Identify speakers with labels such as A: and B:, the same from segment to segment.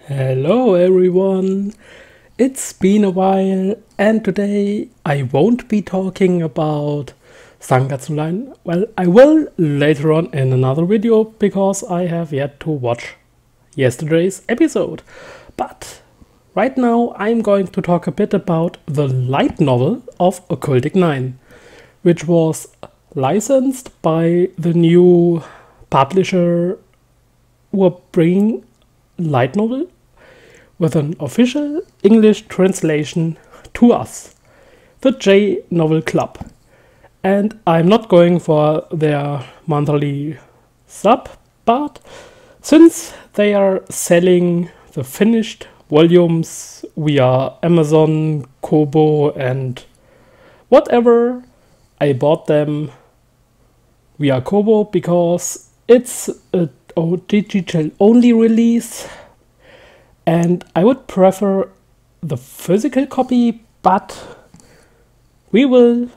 A: Hello everyone! It's been a while and today I won't be talking about Sangatsu-line. Well, I will later on in another video because I have yet to watch yesterday's episode. But right now I'm going to talk a bit about the light novel of Occultic 9, which was licensed by the new publisher who are bringing light novel with an official English translation to us, the J Novel Club. And I'm not going for their monthly sub, but since they are selling the finished volumes via Amazon, Kobo and whatever, I bought them via Kobo because it's a digital only release and I would prefer the physical copy, but we will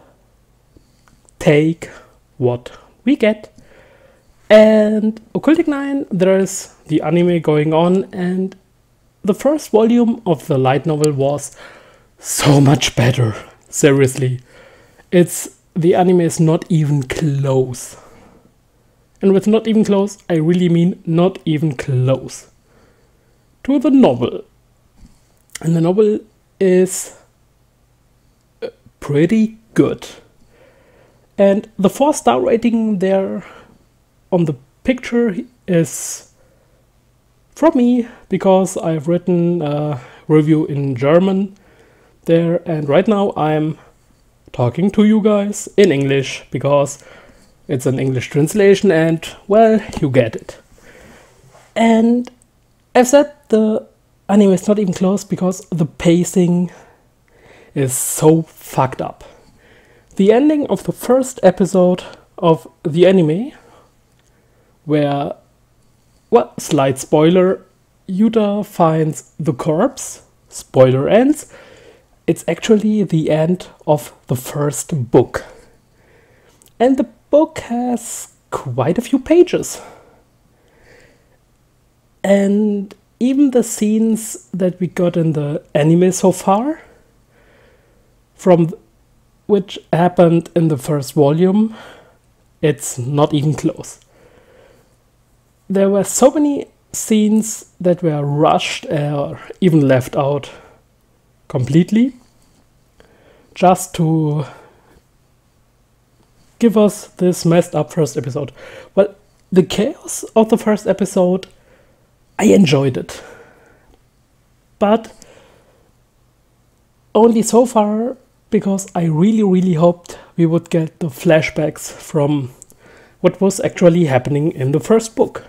A: take what we get. And Occultic 9, there is the anime going on, and the first volume of the light novel was so much better. Seriously, the anime is not even close. And with not even close, I really mean not even close to the novel. And the novel is pretty good. And the 4-star rating there on the picture is from me because I've written a review in German there, and right now I'm talking to you guys in English because it's an English translation and, well, you get it. And I've said the anime is not even close because the pacing is so fucked up. The ending of the first episode of the anime, where, well, slight spoiler, Yuta finds the corpse, spoiler ends, it's actually the end of the first book. And the book has quite a few pages. And even the scenes that we got in the anime so far, which happened in the first volume, it's not even close. There were so many scenes that were rushed or even left out completely, just to give us this messed up first episode. Well, the chaos of the first episode, I enjoyed it, but only so far because I really hoped we would get the flashbacks from what was actually happening in the first book.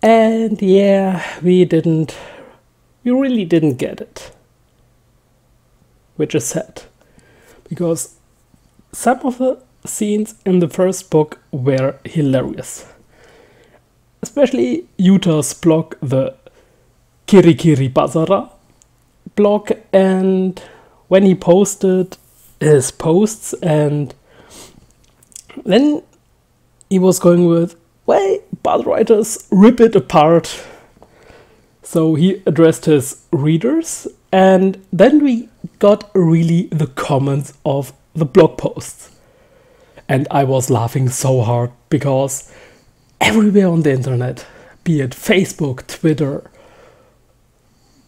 A: And yeah, we really didn't get it, which is sad, because some of the scenes in the first book were hilarious. Especially Yuta's blog, the Kirikiri Bazara blog, and when he posted his posts, and then he was going with, well, bad writers rip it apart. So he addressed his readers, and then we got really the comments of the blog posts. And I was laughing so hard because everywhere on the internet, be it Facebook, Twitter,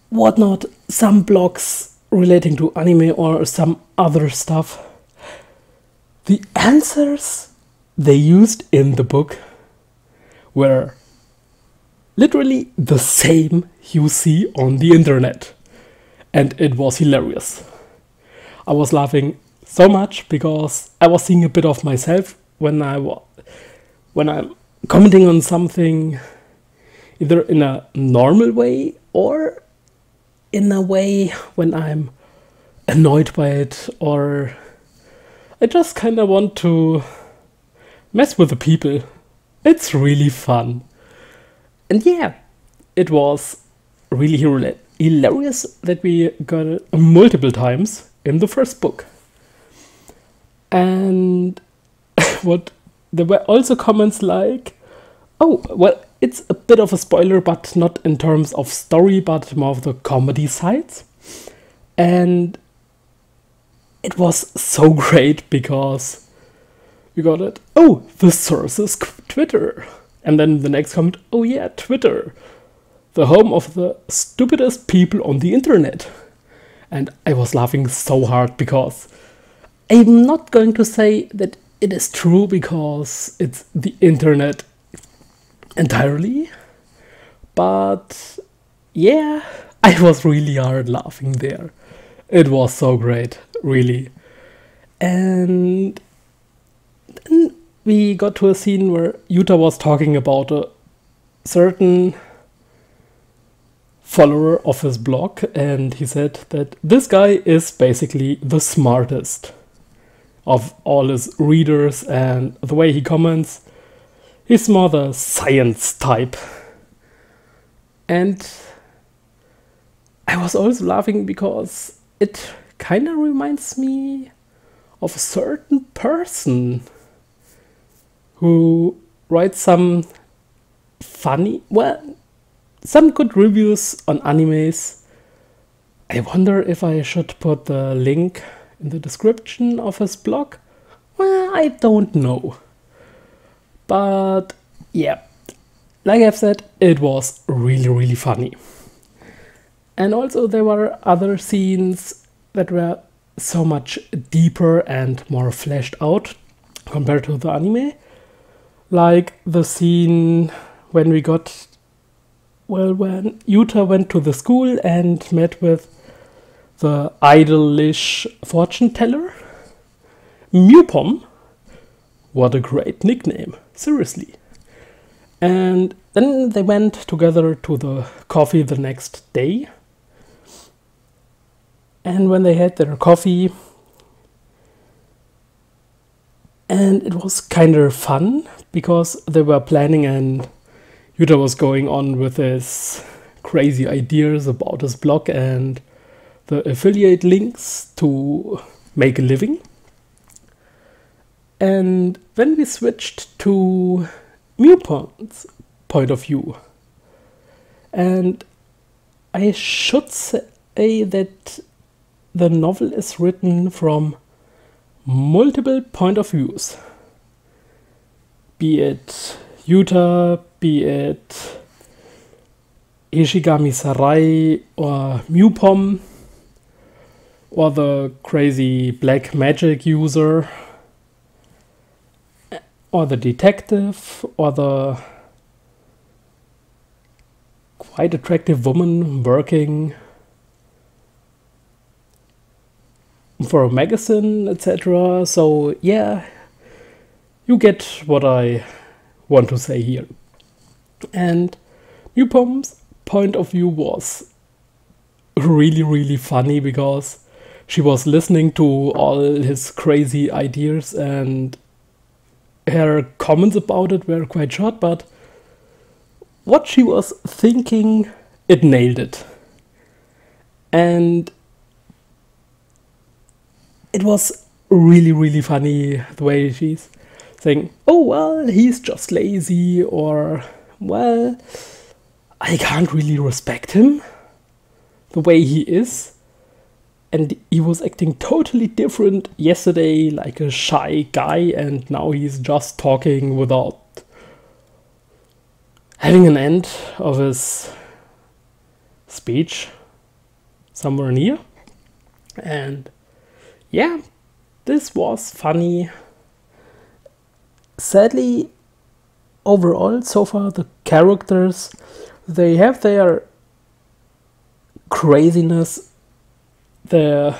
A: whatnot, some blogs relating to anime or some other stuff, the answers they used in the book were literally the same you see on the internet. And it was hilarious. I was laughing so much because I was seeing a bit of myself when I'm commenting on something, either in a normal way or in a way when I'm annoyed by it, or I just kind of want to mess with the people. It's really fun. And yeah, it was really hilarious that we got it multiple times in the first book. And there were also comments like, oh, well, it's a bit of a spoiler, but not in terms of story, but more of the comedy sides. And it was so great because you got it. Oh, the source is Twitter. And then the next comment, oh yeah, Twitter. The home of the stupidest people on the internet. And I was laughing so hard because I'm not going to say that it is true because it's the internet entirely. But yeah, I was really hard laughing there. It was so great, really. And then we got to a scene where Yuta was talking about a certain follower of his blog, and he said that this guy is basically the smartest of all his readers, and the way he comments, he's more the science type. And I was also laughing because it kind of reminds me of a certain person who writes some funny, well, some good reviews on animes. I wonder if I should put the link in the description of his blog. Well, I don't know. But yeah, like I've said, it was really, really funny. And also there were other scenes that were so much deeper and more fleshed out compared to the anime. Like the scene when we got, well, when Yuta went to the school and met with the idolish fortune teller, Mewpom. What a great nickname, seriously. And then they went together to the coffee the next day. And when they had their coffee, and it was kind of fun because they were planning, and Yuta was going on with his crazy ideas about his blog and the affiliate links to make a living. And then we switched to Mewpom's point of view. And I should say that the novel is written from multiple point of views. Be it Yuta, be it Ishigami Sarai or Mewpom, or the crazy black magic user, or the detective, or the quite attractive woman working for a magazine, etc. So yeah, you get what I want to say here. And Mewpom's point of view was really, really funny because she was listening to all his crazy ideas, and her comments about it were quite short, but what she was thinking, it nailed it. And it was really, really funny the way she's saying, oh, well, he's just lazy, or, well, I can't really respect him the way he is. And he was acting totally different yesterday, like a shy guy, and now he's just talking without having an end of his speech somewhere near. And yeah, this was funny. Sadly, overall, so far, the characters, they have their craziness. They're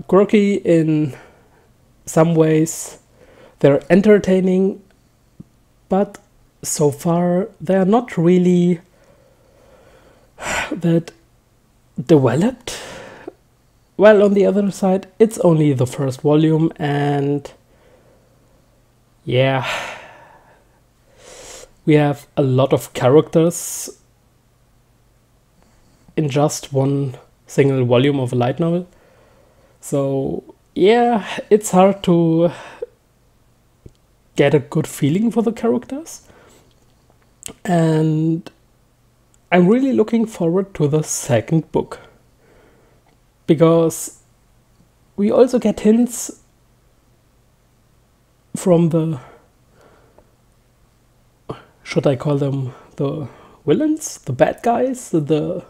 A: quirky in some ways. They're entertaining, but so far they're not really that developed. Well, on the other side, it's only the first volume, and yeah, we have a lot of characters in just one single volume of a light novel. So yeah, it's hard to get a good feeling for the characters. And I'm really looking forward to the second book, because we also get hints from the, should I call them the villains, the bad guys, the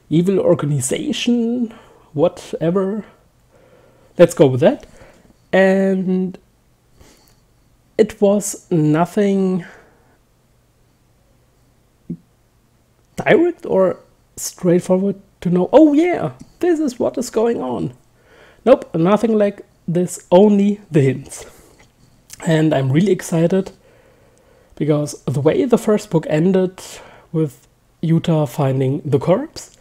A: evil organization, whatever. Let's go with that. And it was nothing direct or straightforward to know, oh yeah, this is what is going on. Nope, nothing like this, only the hints. And I'm really excited, because the way the first book ended with Utah finding the corpse,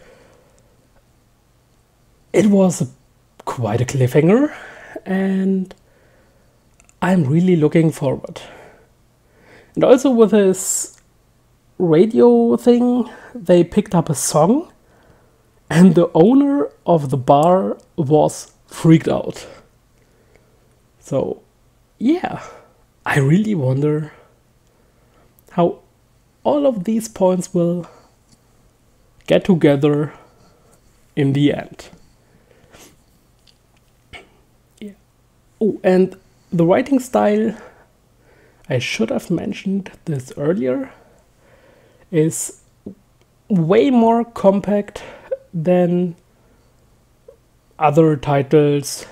A: it was quite a cliffhanger, and I'm really looking forward. And also with this radio thing, they picked up a song, and the owner of the bar was freaked out. So yeah, I really wonder how all of these points will get together in the end. Yeah. Oh, and the writing style, I should have mentioned this earlier, is way more compact than other titles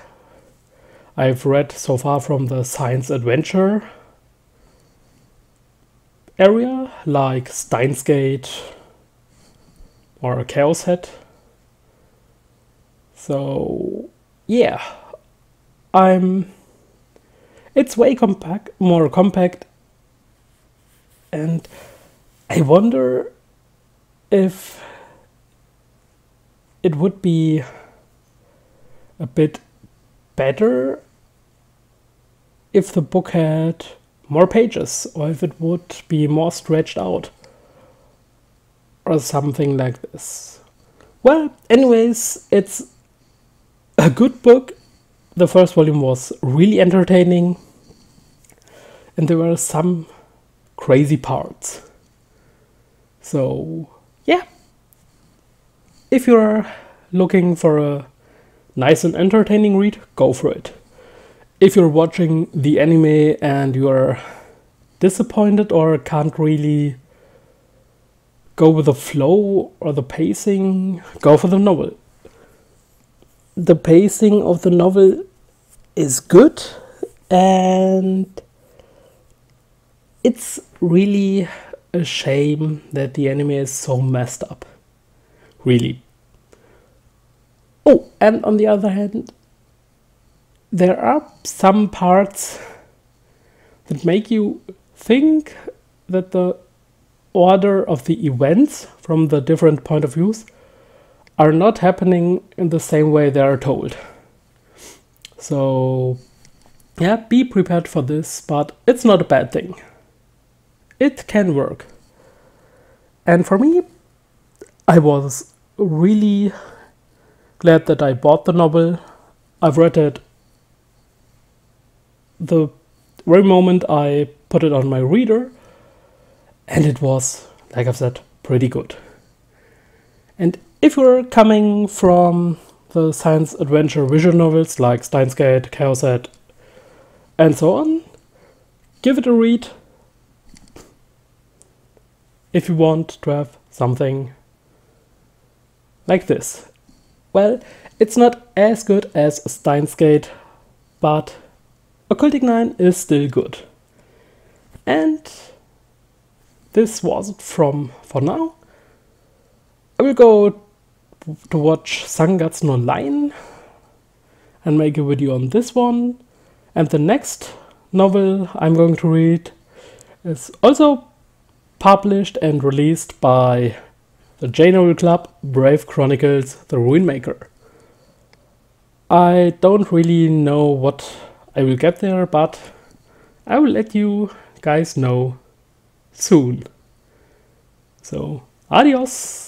A: I've read so far from the science adventure area, like Steins Gate or Chaos Head. So yeah, it's way more compact, and I wonder if it would be a bit better if the book had more pages, or if it would be more stretched out, or something like this. Well, anyways, it's a good book. The first volume was really entertaining, and there were some crazy parts. So yeah, if you're looking for a nice and entertaining read, go for it. If you're watching the anime and you're disappointed or can't really go with the flow or the pacing, go for the novel. The pacing of the novel is good, and it's really a shame that the anime is so messed up. Really. Oh, and on the other hand, there are some parts that make you think that the order of the events from the different point of views are not happening in the same way they are told. So yeah, be prepared for this, but it's not a bad thing. It can work. And for me, I was really glad that I bought the novel. I've read it the very moment I put it on my reader, and it was, like I've said, pretty good. And if you're coming from the science adventure visual novels like Steins Gate, Chaos Head, and so on, give it a read if you want to have something like this. Well, it's not as good as Steins Gate, but Occultic 9 is still good. And this was it for now. I will go to watch Sangatsu no Line and make a video on this one. And the next novel I'm going to read is also published and released by the J-Novel Club, Brave Chronicles: The Ruinmaker. I don't really know what I will get there, but I will let you guys know soon. So, adios!